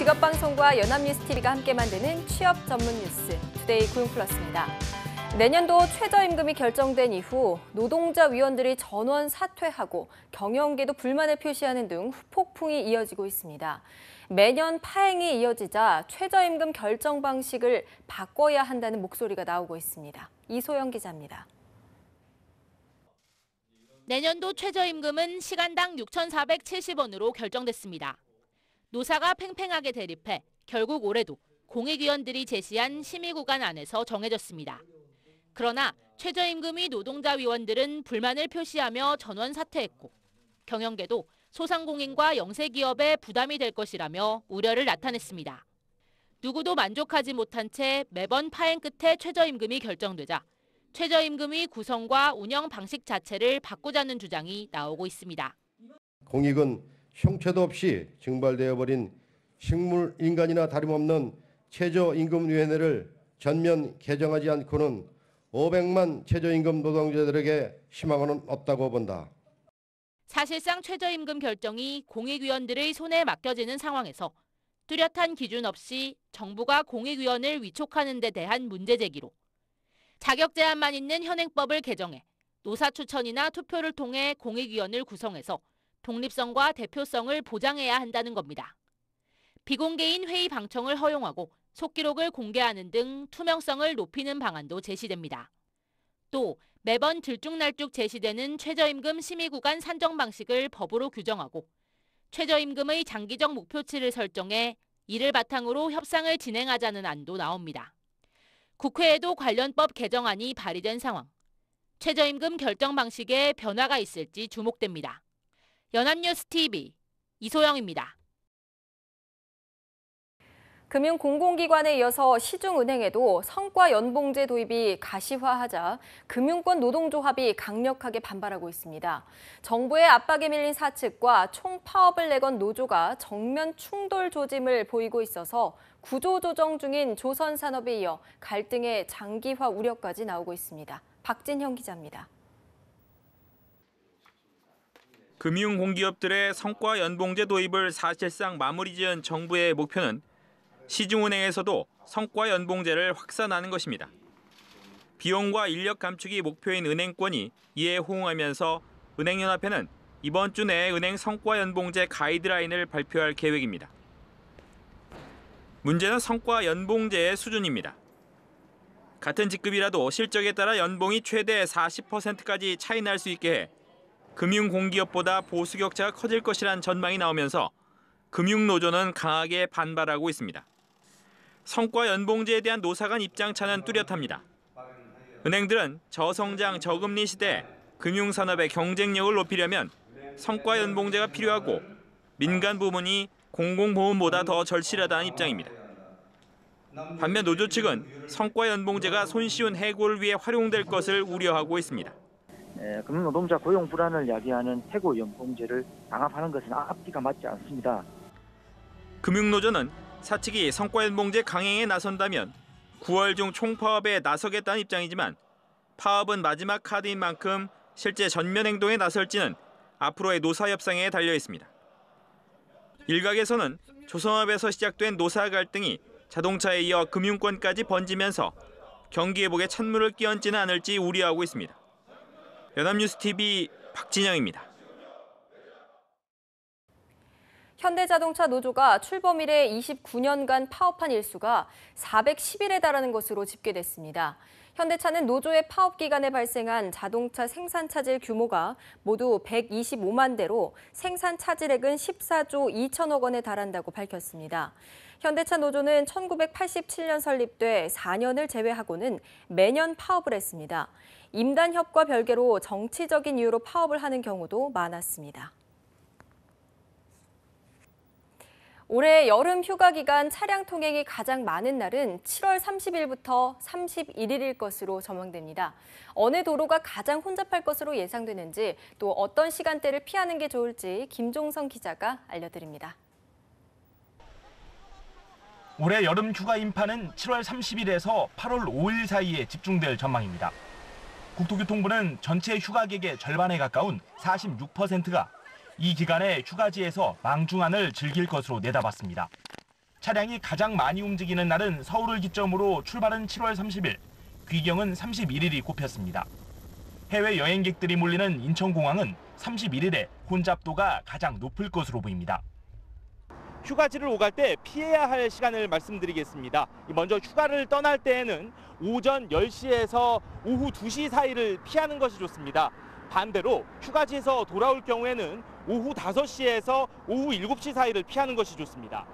직업방송과 연합뉴스TV가 함께 만드는 취업 전문 뉴스, 투데이 고용플러스입니다. 내년도 최저임금이 결정된 이후 노동자 위원들이 전원 사퇴하고 경영계도 불만을 표시하는 등 후폭풍이 이어지고 있습니다. 매년 파행이 이어지자 최저임금 결정 방식을 바꿔야 한다는 목소리가 나오고 있습니다. 이소영 기자입니다. 내년도 최저임금은 시간당 6,470원으로 결정됐습니다. 노사가 팽팽하게 대립해 결국 올해도 공익위원들이 제시한 심의구간 안에서 정해졌습니다. 그러나 최저임금위 노동자위원들은 불만을 표시하며 전원 사퇴했고 경영계도 소상공인과 영세기업에 부담이 될 것이라며 우려를 나타냈습니다. 누구도 만족하지 못한 채 매번 파행 끝에 최저임금이 결정되자 최저임금위 구성과 운영 방식 자체를 바꾸자는 주장이 나오고 있습니다. 공익은 형체도 없이 증발되어버린 식물인간이나 다름없는 최저임금위원회를 전면 개정하지 않고는 500만 최저임금 노동자들에게 희망은 없다고 본다. 사실상 최저임금 결정이 공익위원들의 손에 맡겨지는 상황에서 뚜렷한 기준 없이 정부가 공익위원을 위촉하는 데 대한 문제 제기로 자격 제한만 있는 현행법을 개정해 노사 추천이나 투표를 통해 공익위원을 구성해서 독립성과 대표성을 보장해야 한다는 겁니다. 비공개인 회의 방청을 허용하고 속기록을 공개하는 등 투명성을 높이는 방안도 제시됩니다. 또 매번 들쭉날쭉 제시되는 최저임금 심의구간 산정 방식을 법으로 규정하고 최저임금의 장기적 목표치를 설정해 이를 바탕으로 협상을 진행하자는 안도 나옵니다. 국회에도 관련법 개정안이 발의된 상황. 최저임금 결정 방식에 변화가 있을지 주목됩니다. 연합뉴스TV 이소영입니다. 금융공공기관에 이어서 시중은행에도 성과연봉제 도입이 가시화하자 금융권 노동조합이 강력하게 반발하고 있습니다. 정부의 압박에 밀린 사측과 총파업을 내건 노조가 정면 충돌 조짐을 보이고 있어서 구조조정 중인 조선산업에 이어 갈등의 장기화 우려까지 나오고 있습니다. 박진형 기자입니다. 금융공기업들의 성과연봉제 도입을 사실상 마무리 지은 정부의 목표는 시중은행에서도 성과연봉제를 확산하는 것입니다. 비용과 인력 감축이 목표인 은행권이 이에 호응하면서 은행연합회는 이번 주 내에 은행 성과연봉제 가이드라인을 발표할 계획입니다. 문제는 성과연봉제의 수준입니다. 같은 직급이라도 실적에 따라 연봉이 최대 40%까지 차이 날 수 있게 해 금융공기업보다 보수 격차가 커질 것이란 전망이 나오면서 금융노조는 강하게 반발하고 있습니다. 성과연봉제에 대한 노사 간 입장차는 뚜렷합니다. 은행들은 저성장, 저금리 시대에 금융산업의 경쟁력을 높이려면 성과연봉제가 필요하고 민간 부문이 공공보험보다 더 절실하다는 입장입니다. 반면 노조 측은 성과연봉제가 손쉬운 해고를 위해 활용될 것을 우려하고 있습니다. 금융노동자 고용 불안을 야기하는 해고연봉제를 강압하는 것은 앞뒤가 맞지 않습니다. 금융노조는 사측이 성과연봉제 강행에 나선다면 9월 중 총파업에 나서겠다는 입장이지만 파업은 마지막 카드인 만큼 실제 전면 행동에 나설지는 앞으로의 노사 협상에 달려 있습니다. 일각에서는 조선업에서 시작된 노사 갈등이 자동차에 이어 금융권까지 번지면서 경기회복에 찬물을 끼얹지는 않을지 우려하고 있습니다. 연합뉴스TV 박진영입니다. 현대자동차 노조가 출범 이래 29년간 파업한 일수가 410일에 달하는 것으로 집계됐습니다. 현대차는 노조의 파업 기간에 발생한 자동차 생산 차질 규모가 모두 125만 대로 생산 차질액은 14조 2천억 원에 달한다고 밝혔습니다. 현대차 노조는 1987년 설립돼 4년을 제외하고는 매년 파업을 했습니다. 임단협과 별개로 정치적인 이유로 파업을 하는 경우도 많았습니다. 올해 여름 휴가 기간 차량 통행이 가장 많은 날은 7월 30일부터 31일일 것으로 전망됩니다. 어느 도로가 가장 혼잡할 것으로 예상되는지 또 어떤 시간대를 피하는 게 좋을지 김종성 기자가 알려드립니다. 올해 여름 휴가 인파는 7월 30일에서 8월 5일 사이에 집중될 전망입니다. 국토교통부는 전체 휴가객의 절반에 가까운 46%가 이 기간에 휴가지에서 망중한을 즐길 것으로 내다봤습니다. 차량이 가장 많이 움직이는 날은 서울을 기점으로 출발은 7월 30일, 귀경은 31일이 꼽혔습니다. 해외 여행객들이 몰리는 인천공항은 31일에 혼잡도가 가장 높을 것으로 보입니다. 휴가지를 오갈 때 피해야 할 시간을 말씀드리겠습니다. 먼저 휴가를 떠날 때에는 오전 10시에서 오후 2시 사이를 피하는 것이 좋습니다. 반대로 휴가지에서 돌아올 경우에는 오후 5시에서 오후 7시 사이를 피하는 것이 좋습니다.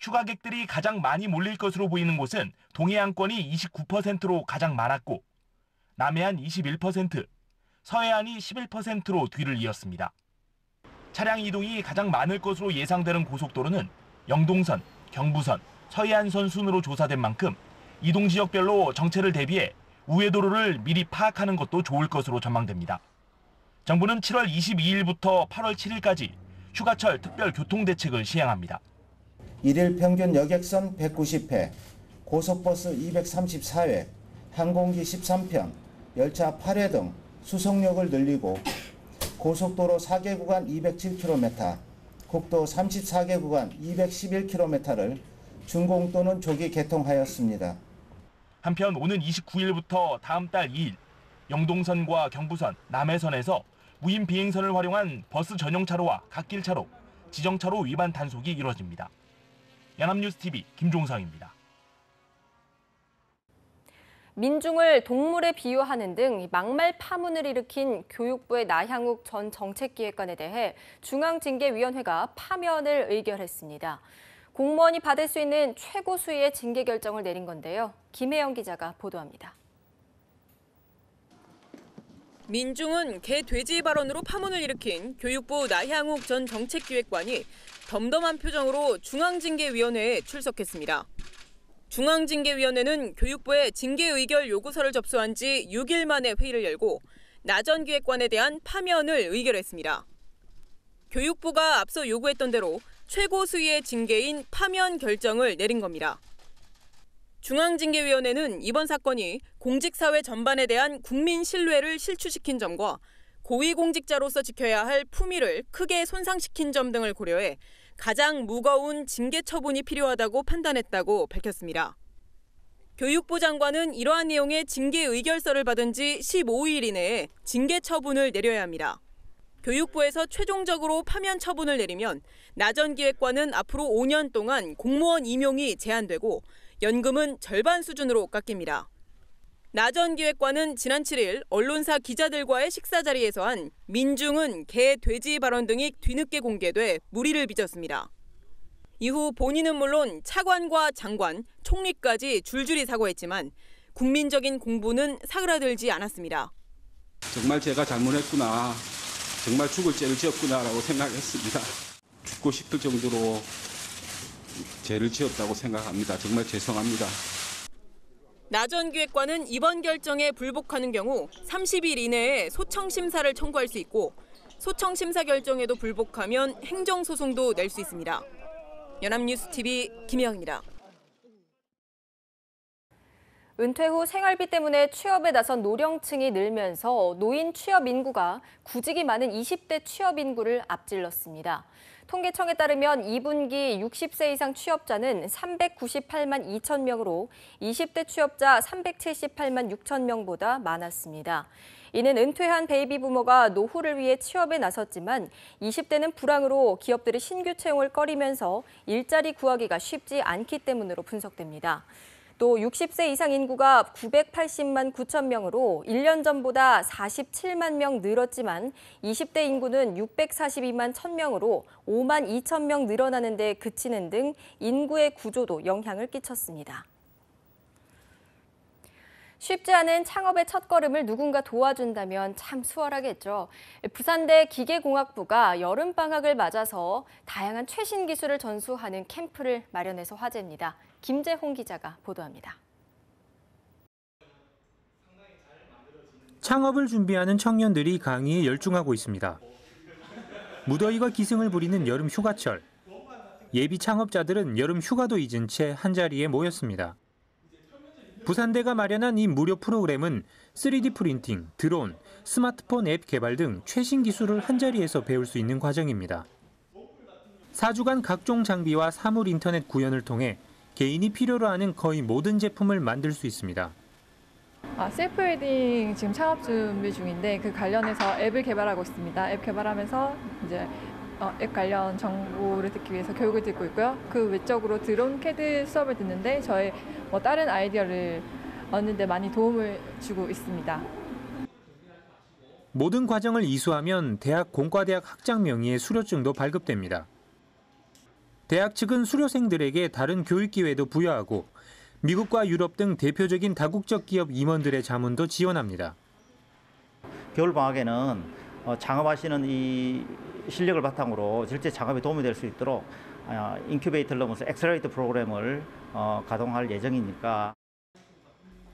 휴가객들이 가장 많이 몰릴 것으로 보이는 곳은 동해안권이 29%로 가장 많았고 남해안 21%, 서해안이 11%로 뒤를 이었습니다. 차량 이동이 가장 많을 것으로 예상되는 고속도로는 영동선, 경부선, 서해안선 순으로 조사된 만큼 이동 지역별로 정체를 대비해 우회도로를 미리 파악하는 것도 좋을 것으로 전망됩니다. 정부는 7월 22일부터 8월 7일까지 휴가철 특별 교통대책을 시행합니다. 일일 평균 여객선 190회, 고속버스 234회, 항공기 13편, 열차 8회 등 수송역을 늘리고 고속도로 4개 구간 207km, 국도 34개 구간 211km를 준공 또는 조기 개통하였습니다. 한편 오는 29일부터 다음 달 2일 영동선과 경부선, 남해선에서 무인 비행선을 활용한 버스 전용차로와 갓길차로, 지정차로 위반 단속이 이루어집니다. 연합뉴스TV 김종성입니다. 민중을 동물에 비유하는 등 막말 파문을 일으킨 교육부의 나향욱 전 정책기획관에 대해 중앙징계위원회가 파면을 의결했습니다. 공무원이 받을 수 있는 최고 수위의 징계 결정을 내린 건데요. 김혜영 기자가 보도합니다. 민중은 개 돼지 발언으로 파문을 일으킨 교육부 나향욱 전 정책기획관이 덤덤한 표정으로 중앙징계위원회에 출석했습니다. 중앙징계위원회는 교육부에 징계 의결 요구서를 접수한 지 6일 만에 회의를 열고 나 전 기획관에 대한 파면을 의결했습니다. 교육부가 앞서 요구했던 대로 최고 수위의 징계인 파면 결정을 내린 겁니다. 중앙징계위원회는 이번 사건이 공직사회 전반에 대한 국민 신뢰를 실추시킨 점과 고위공직자로서 지켜야 할 품위를 크게 손상시킨 점 등을 고려해 가장 무거운 징계 처분이 필요하다고 판단했다고 밝혔습니다. 교육부 장관은 이러한 내용의 징계 의결서를 받은 지 15일 이내에 징계 처분을 내려야 합니다. 교육부에서 최종적으로 파면 처분을 내리면 나 전 기획관은 앞으로 5년 동안 공무원 임용이 제한되고 연금은 절반 수준으로 깎입니다. 나 전 기획관은 지난 7일 언론사 기자들과의 식사 자리에서 한 민중은 개, 돼지 발언 등이 뒤늦게 공개돼 물의를 빚었습니다. 이후 본인은 물론 차관과 장관, 총리까지 줄줄이 사과했지만 국민적인 공분은 사그라들지 않았습니다. 정말 제가 잘못했구나, 정말 죽을 죄를 지었구나라고 생각했습니다. 죽고 싶을 정도로 죄를 지었다고 생각합니다. 정말 죄송합니다. 나 전 기획관은 이번 결정에 불복하는 경우 30일 이내에 소청 심사를 청구할 수 있고 소청 심사 결정에도 불복하면 행정소송도 낼 수 있습니다. 연합뉴스TV 김혜영입니다. 은퇴 후 생활비 때문에 취업에 나선 노령층이 늘면서 노인 취업 인구가 구직이 많은 20대 취업 인구를 앞질렀습니다. 통계청에 따르면 2분기 60세 이상 취업자는 398만 2천 명으로 20대 취업자 378만 6천 명보다 많았습니다. 이는 은퇴한 베이비 부모가 노후를 위해 취업에 나섰지만 20대는 불황으로 기업들이 신규 채용을 꺼리면서 일자리 구하기가 쉽지 않기 때문으로 분석됩니다. 또 60세 이상 인구가 980만 9천 명으로 1년 전보다 47만 명 늘었지만 20대 인구는 642만 1천 명으로 5만 2천 명 늘어나는 데 그치는 등 인구의 구조도 영향을 끼쳤습니다. 쉽지 않은 창업의 첫걸음을 누군가 도와준다면 참 수월하겠죠. 부산대 기계공학부가 여름방학을 맞아서 다양한 최신 기술을 전수하는 캠프를 마련해서 화제입니다. 김재홍 기자가 보도합니다. 창업을 준비하는 청년들이 강의에 열중하고 있습니다. 무더위가 기승을 부리는 여름 휴가철. 예비 창업자들은 여름 휴가도 잊은 채 한자리에 모였습니다. 부산대가 마련한 이 무료 프로그램은 3D 프린팅, 드론, 스마트폰 앱 개발 등 최신 기술을 한자리에서 배울 수 있는 과정입니다. 4주간 각종 장비와 사물 인터넷 구현을 통해 개인이 필요로 하는 거의 모든 제품을 만들 수 있습니다. 셀프 웨딩 지금 창업 준비 중인데 그 관련해서 앱을 개발하고 있습니다. 앱 개발하면서 이제 앱 관련 정보를 듣기 위해서 교육을 듣고 있고요. 그 외적으로 드론 캐드 수업을 듣는데 저의 다른 아이디어를 얻는 데 많이 도움을 주고 있습니다. 모든 과정을 이수하면 대학 공과대학 학장 명의의 수료증도 발급됩니다. 대학 측은 수료생들에게 다른 교육 기회도 부여하고 미국과 유럽 등 대표적인 다국적 기업 임원들의 자문도 지원합니다. 겨울방학에는 창업하시는 이 실력을 바탕으로 실제 창업에 도움이 될 수 있도록 인큐베이터를 넘어서 엑셀러레이터 프로그램을 가동할 예정이니까.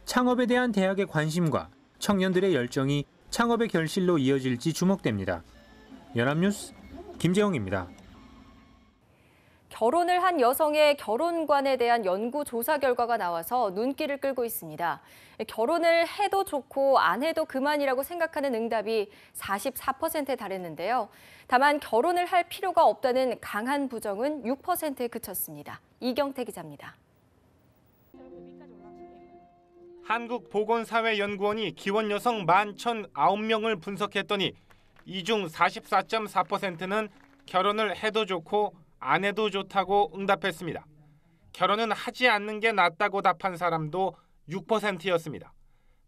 창업에 대한 대학의 관심과 청년들의 열정이 창업의 결실로 이어질지 주목됩니다. 연합뉴스 김재홍입니다. 결혼을 한 여성의 결혼관에 대한 연구조사 결과가 나와서 눈길을 끌고 있습니다. 결혼을 해도 좋고 안 해도 그만이라고 생각하는 응답이 44%에 달했는데요. 다만 결혼을 할 필요가 없다는 강한 부정은 6%에 그쳤습니다. 이경태 기자입니다. 한국보건사회연구원이 기혼 여성 11,009명을 분석했더니 이 중 44.4%는 결혼을 해도 좋고 안 해도 좋다고 응답했습니다. 결혼은 하지 않는 게 낫다고 답한 사람도 6%였습니다.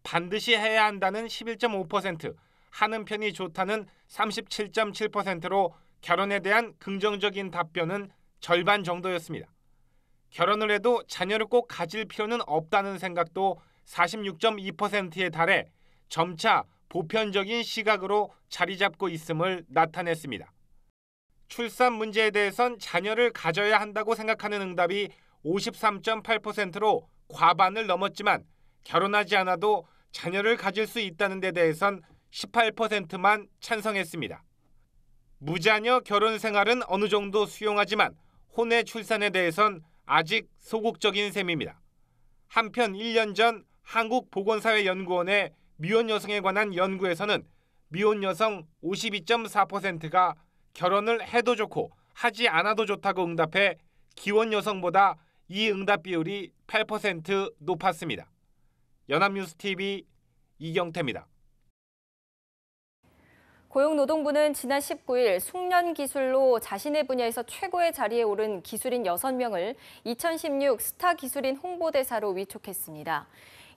반드시 해야 한다는 11.5%, 하는 편이 좋다는 37.7%로 결혼에 대한 긍정적인 답변은 절반 정도였습니다. 결혼을 해도 자녀를 꼭 가질 필요는 없다는 생각도 46.2%에 달해 점차 보편적인 시각으로 자리 잡고 있음을 나타냈습니다. 출산 문제에 대해선 자녀를 가져야 한다고 생각하는 응답이 53.8%로 과반을 넘었지만 결혼하지 않아도 자녀를 가질 수 있다는 데 대해선 18%만 찬성했습니다. 무자녀 결혼 생활은 어느 정도 수용하지만 혼외 출산에 대해선 아직 소극적인 셈입니다. 한편 1년 전 한국보건사회연구원의 미혼 여성에 관한 연구에서는 미혼 여성 52.4%가 결혼을 해도 좋고 하지 않아도 좋다고 응답해 기혼 여성보다 이 응답 비율이 8% 높았습니다. 연합뉴스TV 이경태입니다. 고용노동부는 지난 19일 숙련기술로 자신의 분야에서 최고의 자리에 오른 기술인 6명을 2016 스타 기술인 홍보대사로 위촉했습니다.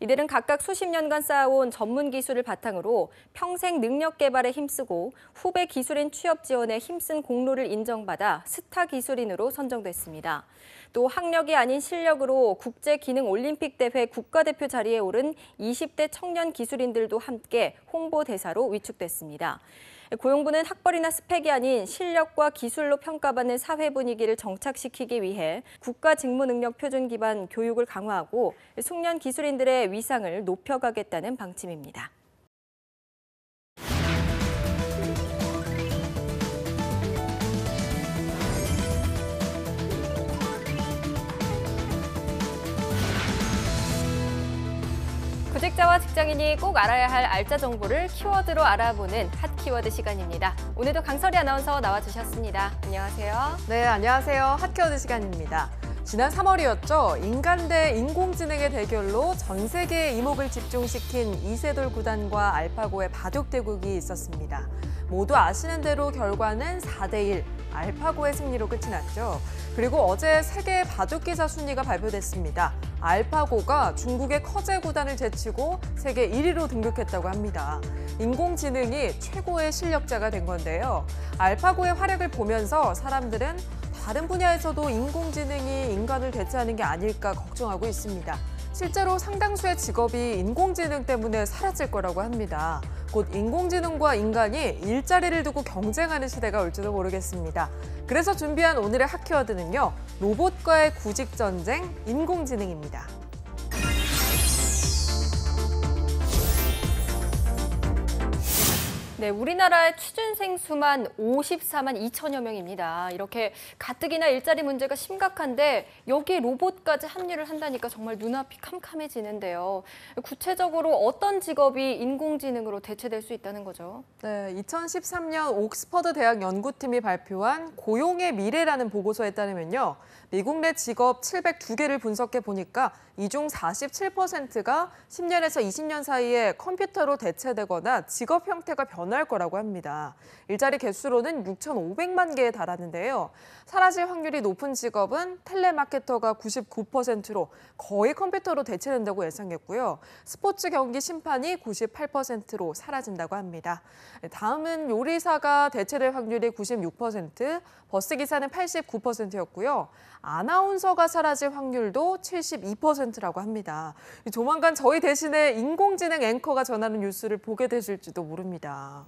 이들은 각각 수십 년간 쌓아온 전문 기술을 바탕으로 평생 능력 개발에 힘쓰고 후배 기술인 취업 지원에 힘쓴 공로를 인정받아 스타 기술인으로 선정됐습니다. 또 학력이 아닌 실력으로 국제기능올림픽 대회 국가대표 자리에 오른 20대 청년 기술인들도 함께 홍보대사로 위촉됐습니다. 고용부는 학벌이나 스펙이 아닌 실력과 기술로 평가받는 사회 분위기를 정착시키기 위해 국가직무능력 표준 기반 교육을 강화하고 숙련 기술인들의 위상을 높여가겠다는 방침입니다. 구직자와 직장인이 꼭 알아야 할 알짜 정보를 키워드로 알아보는 핫 키워드 시간입니다. 오늘도 강설이 아나운서 나와주셨습니다. 안녕하세요. 네, 안녕하세요. 핫 키워드 시간입니다. 지난 3월이었죠. 인간 대 인공지능의 대결로 전 세계의 이목을 집중시킨 이세돌 구단과 알파고의 바둑 대국이 있었습니다. 모두 아시는 대로 결과는 4대1, 알파고의 승리로 끝이 났죠. 그리고 어제 세계 바둑 기사 순위가 발표됐습니다. 알파고가 중국의 커제 구단을 제치고 세계 1위로 등극했다고 합니다. 인공지능이 최고의 실력자가 된 건데요. 알파고의 활약을 보면서 사람들은 다른 분야에서도 인공지능이 인간을 대체하는 게 아닐까 걱정하고 있습니다. 실제로 상당수의 직업이 인공지능 때문에 사라질 거라고 합니다. 곧 인공지능과 인간이 일자리를 두고 경쟁하는 시대가 올지도 모르겠습니다. 그래서 준비한 오늘의 핫 키워드는요. 로봇과의 구직 전쟁, 인공지능입니다. 네, 우리나라의 취준생 수만 54만 2천여 명입니다. 이렇게 가뜩이나 일자리 문제가 심각한데 여기에 로봇까지 합류를 한다니까 정말 눈앞이 캄캄해지는데요. 구체적으로 어떤 직업이 인공지능으로 대체될 수 있다는 거죠? 네, 2013년 옥스퍼드 대학 연구팀이 발표한 고용의 미래라는 보고서에 따르면요. 미국 내 직업 702개를 분석해 보니까 이 중 47%가 10년에서 20년 사이에 컴퓨터로 대체되거나 직업 형태가 변할 거라고 합니다. 일자리 개수로는 6,500만 개에 달하는데요. 사라질 확률이 높은 직업은 텔레마케터가 99%로 거의 컴퓨터로 대체된다고 예상했고요. 스포츠 경기 심판이 98%로 사라진다고 합니다. 다음은 요리사가 대체될 확률이 96%, 버스기사는 89%였고요. 아나운서가 사라질 확률도 72%라고 합니다. 조만간 저희 대신에 인공지능 앵커가 전하는 뉴스를 보게 되실지도 모릅니다.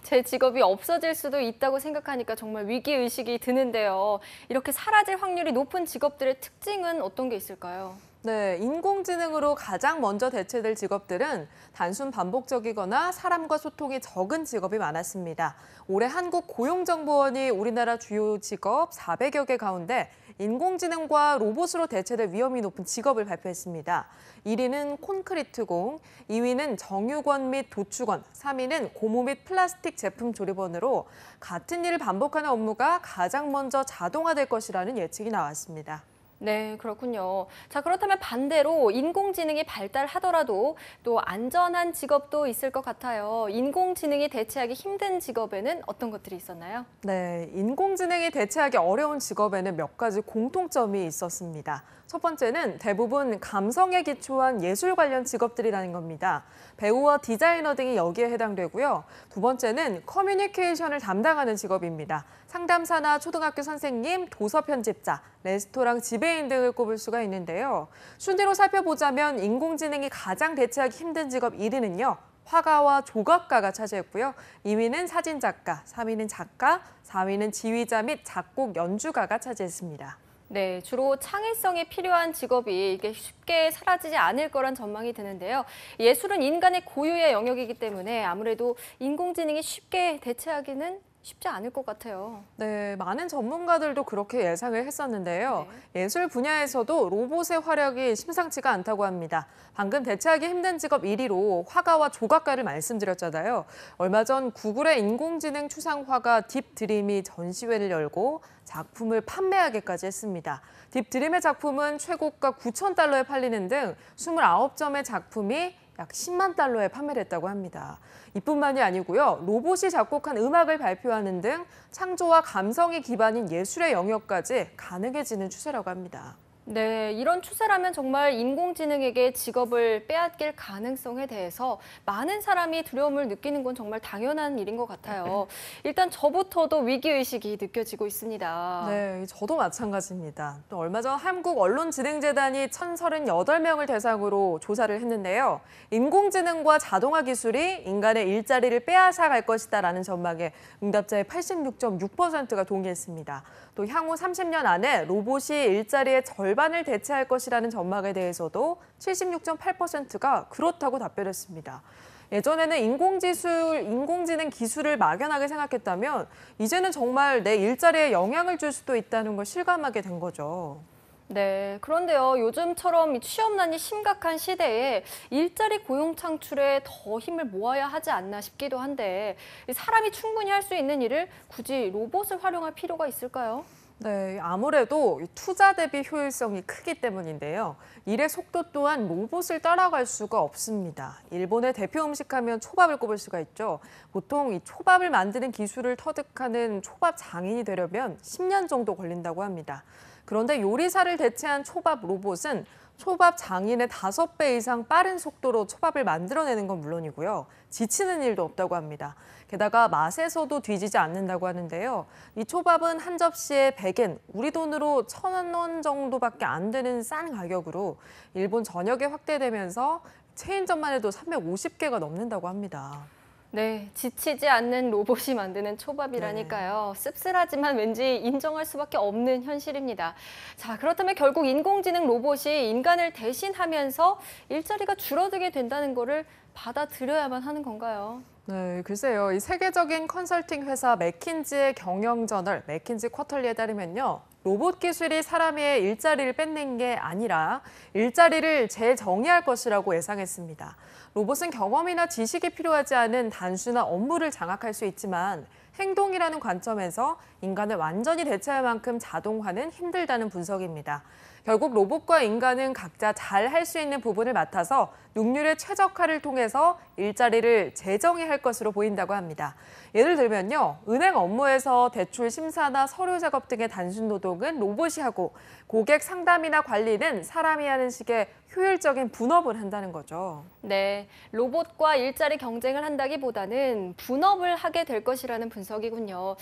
제 직업이 없어질 수도 있다고 생각하니까 정말 위기의식이 드는데요. 이렇게 사라질 확률이 높은 직업들의 특징은 어떤 게 있을까요? 네, 인공지능으로 가장 먼저 대체될 직업들은 단순 반복적이거나 사람과 소통이 적은 직업이 많았습니다. 올해 한국고용정보원이 우리나라 주요 직업 400여 개 가운데 인공지능과 로봇으로 대체될 위험이 높은 직업을 발표했습니다. 1위는 콘크리트공, 2위는 정유권 및 도축원, 3위는 고무 및 플라스틱 제품 조립원으로 같은 일을 반복하는 업무가 가장 먼저 자동화될 것이라는 예측이 나왔습니다. 네, 그렇군요. 자, 그렇다면 반대로 인공지능이 발달하더라도 또 안전한 직업도 있을 것 같아요. 인공지능이 대체하기 힘든 직업에는 어떤 것들이 있었나요? 네, 인공지능이 대체하기 어려운 직업에는 몇 가지 공통점이 있었습니다. 첫 번째는 대부분 감성에 기초한 예술 관련 직업들이라는 겁니다. 배우와 디자이너 등이 여기에 해당되고요. 두 번째는 커뮤니케이션을 담당하는 직업입니다. 상담사나 초등학교 선생님, 도서 편집자, 레스토랑 지배인 등을 꼽을 수가 있는데요. 순위로 살펴보자면 인공지능이 가장 대체하기 힘든 직업 1위는요. 화가와 조각가가 차지했고요. 2위는 사진작가, 3위는 작가, 4위는 지휘자 및 작곡 연주가가 차지했습니다. 네, 주로 창의성이 필요한 직업이 이게 쉽게 사라지지 않을 거란 전망이 드는데요. 예술은 인간의 고유의 영역이기 때문에 아무래도 인공지능이 쉽게 대체하기는 쉽지 않을 것 같아요. 네, 많은 전문가들도 그렇게 예상을 했었는데요. 예술 분야에서도 로봇의 활약이 심상치가 않다고 합니다. 방금 대체하기 힘든 직업 1위로 화가와 조각가를 말씀드렸잖아요. 얼마 전 구글의 인공지능 추상화가 딥드림이 전시회를 열고 작품을 판매하기까지 했습니다. 딥드림의 작품은 최고가 9,000달러에 팔리는 등 29점의 작품이 약 10만 달러에 판매됐다고 합니다. 이뿐만이 아니고요. 로봇이 작곡한 음악을 발표하는 등 창조와 감성이 기반인 예술의 영역까지 가능해지는 추세라고 합니다. 네, 이런 추세라면 정말 인공지능에게 직업을 빼앗길 가능성에 대해서 많은 사람이 두려움을 느끼는 건 정말 당연한 일인 것 같아요. 일단 저부터도 위기의식이 느껴지고 있습니다. 네, 저도 마찬가지입니다. 또 얼마 전 한국언론진흥재단이 1,038명을 대상으로 조사를 했는데요. 인공지능과 자동화 기술이 인간의 일자리를 빼앗아갈 것이다라는 전망에 응답자의 86.6%가 동의했습니다. 또 향후 30년 안에 로봇이 일자리의 절반을 대체할 것이라는 전망에 대해서도 76.8%가 그렇다고 답변했습니다. 예전에는 인공지능 기술을 막연하게 생각했다면 이제는 정말 내 일자리에 영향을 줄 수도 있다는 걸 실감하게 된 거죠. 네, 그런데요. 요즘처럼 취업난이 심각한 시대에 일자리 고용 창출에 더 힘을 모아야 하지 않나 싶기도 한데 사람이 충분히 할 수 있는 일을 굳이 로봇을 활용할 필요가 있을까요? 네, 아무래도 투자 대비 효율성이 크기 때문인데요. 일의 속도 또한 로봇을 따라갈 수가 없습니다. 일본의 대표 음식하면 초밥을 꼽을 수가 있죠. 보통 이 초밥을 만드는 기술을 터득하는 초밥 장인이 되려면 10년 정도 걸린다고 합니다. 그런데 요리사를 대체한 초밥 로봇은 초밥 장인의 5배 이상 빠른 속도로 초밥을 만들어내는 건 물론이고요. 지치는 일도 없다고 합니다. 게다가 맛에서도 뒤지지 않는다고 하는데요. 이 초밥은 한 접시에 100엔, 우리 돈으로 1,000원 정도밖에 안 되는 싼 가격으로 일본 전역에 확대되면서 체인점만 해도 350개가 넘는다고 합니다. 네, 지치지 않는 로봇이 만드는 초밥이라니까요. 씁쓸하지만 왠지 인정할 수밖에 없는 현실입니다. 자, 그렇다면 결국 인공지능 로봇이 인간을 대신하면서 일자리가 줄어들게 된다는 거를 받아들여야만 하는 건가요? 네, 글쎄요. 이 세계적인 컨설팅 회사 맥킨지의 경영저널 맥킨지 쿼털리에 따르면요. 로봇 기술이 사람의 일자리를 뺏는 게 아니라 일자리를 재정의할 것이라고 예상했습니다. 로봇은 경험이나 지식이 필요하지 않은 단순한 업무를 장악할 수 있지만 행동이라는 관점에서 인간을 완전히 대체할 만큼 자동화는 힘들다는 분석입니다. 결국 로봇과 인간은 각자 잘 할 수 있는 부분을 맡아서 능률의 최적화를 통해서 일자리를 재정의할 것으로 보인다고 합니다. 예를 들면요, 은행 업무에서 대출 심사나 서류 작업 등의 단순 노동은 로봇이 하고 고객 상담이나 관리는 사람이 하는 식의 효율적인 분업을 한다는 거죠. 네, 로봇과 일자리 경쟁을 한다기보다는 분업을 하게 될 것이라는 분석이군요.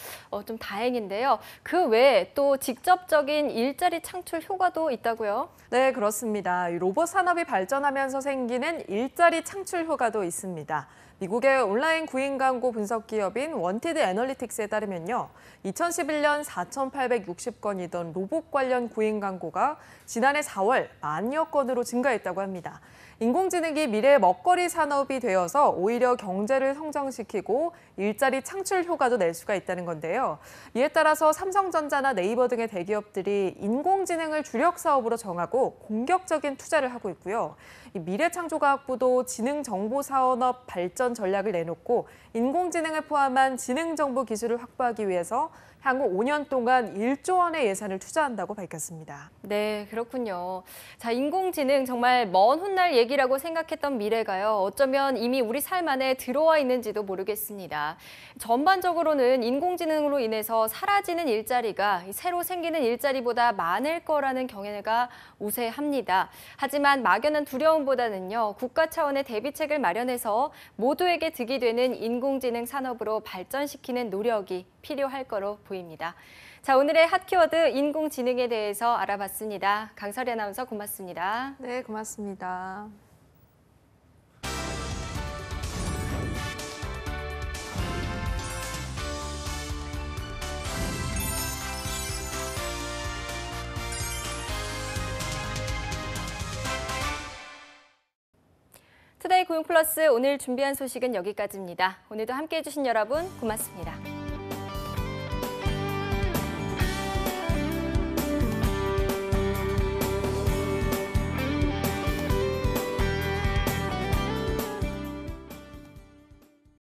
좀 다행인데요. 그 외에 또 직접적인 일자리 창출 효과도 있다고요? 네, 그렇습니다. 로봇 산업이 발전하면서 생기는 일자리 창출 효과도 있습니다. 미국의 온라인 구인 광고 분석 기업인 원티드 애널리틱스에 따르면요. 2011년 4,860건이던 로봇 관련 구인 광고가 지난해 4월 10,000여 건으로 증가했다고 합니다. 인공지능이 미래의 먹거리 산업이 되어서 오히려 경제를 성장시키고 일자리 창출 효과도 낼 수가 있다는 건데요. 이에 따라서 삼성전자나 네이버 등의 대기업들이 인공지능을 주력 사업으로 정하고 공격적인 투자를 하고 있고요. 미래창조과학부도 지능정보산업 발전 전략을 내놓고 인공지능을 포함한 지능정보 기술을 확보하기 위해서 향후 5년 동안 1조 원의 예산을 투자한다고 밝혔습니다. 네, 그렇군요. 자, 인공지능 정말 먼 훗날 얘기라고 생각했던 미래가요. 어쩌면 이미 우리 삶 안에 들어와 있는지도 모르겠습니다. 전반적으로는 인공지능으로 인해서 사라지는 일자리가 새로 생기는 일자리보다 많을 거라는 경향가 우세합니다. 하지만 막연한 두려움보다는요, 국가 차원의 대비책을 마련해서 모두에게 득이 되는 인공지능 산업으로 발전시키는 노력이 필요할 거로 보입니다. 자, 오늘의 핫키워드 인공지능에 대해서 알아봤습니다. 강설희 아나운서 고맙습니다. 네, 고맙습니다. 투데이 고용플러스 오늘 준비한 소식은 여기까지입니다. 오늘도 함께해 주신 여러분 고맙습니다.